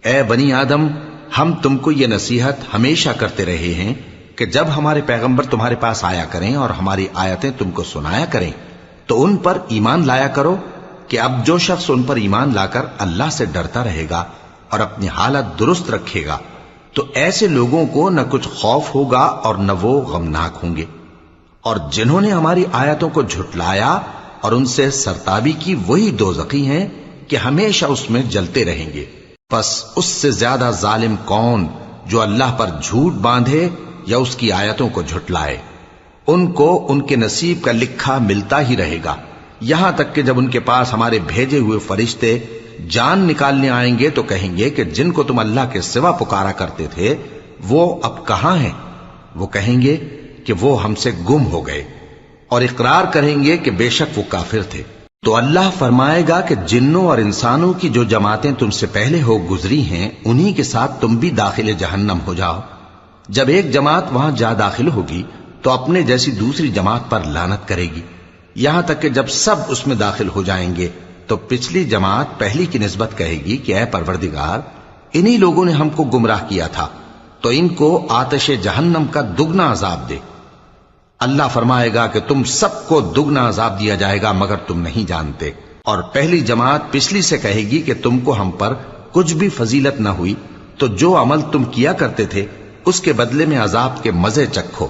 اے بنی آدم، ہم تم کو یہ نصیحت ہمیشہ کرتے رہے ہیں کہ جب ہمارے پیغمبر تمہارے پاس آیا کریں اور ہماری آیتیں تم کو سنایا کریں تو ان پر ایمان لایا کرو، کہ اب جو شخص ان پر ایمان لا کر اللہ سے ڈرتا رہے گا اور اپنی حالت درست رکھے گا تو ایسے لوگوں کو نہ کچھ خوف ہوگا اور نہ وہ غمناک ہوں گے۔ اور جنہوں نے ہماری آیتوں کو جھٹلایا اور ان سے سرتابی کی، وہی دوزخی ہیں کہ ہمیشہ اس میں جلتے رہیں گے۔ پس اس سے زیادہ ظالم کون جو اللہ پر جھوٹ باندھے یا اس کی آیتوں کو جھٹلائے؟ ان کو ان کے نصیب کا لکھا ملتا ہی رہے گا، یہاں تک کہ جب ان کے پاس ہمارے بھیجے ہوئے فرشتے جان نکالنے آئیں گے تو کہیں گے کہ جن کو تم اللہ کے سوا پکارا کرتے تھے وہ اب کہاں ہیں؟ وہ کہیں گے کہ وہ ہم سے گم ہو گئے، اور اقرار کریں گے کہ بے شک وہ کافر تھے۔ تو اللہ فرمائے گا کہ جنوں اور انسانوں کی جو جماعتیں تم سے پہلے ہو گزری ہیں انہی کے ساتھ تم بھی داخل جہنم ہو جاؤ۔ جب ایک جماعت وہاں جا داخل ہوگی تو اپنے جیسی دوسری جماعت پر لعنت کرے گی، یہاں تک کہ جب سب اس میں داخل ہو جائیں گے تو پچھلی جماعت پہلی کی نسبت کہے گی کہ اے پروردگار، انہی لوگوں نے ہم کو گمراہ کیا تھا، تو ان کو آتش جہنم کا دگنا عذاب دے۔ اللہ فرمائے گا کہ تم سب کو دگنا عذاب دیا جائے گا مگر تم نہیں جانتے۔ اور پہلی جماعت پچھلی سے کہے گی کہ تم کو ہم پر کچھ بھی فضیلت نہ ہوئی، تو جو عمل تم کیا کرتے تھے اس کے بدلے میں عذاب کے مزے چکھو۔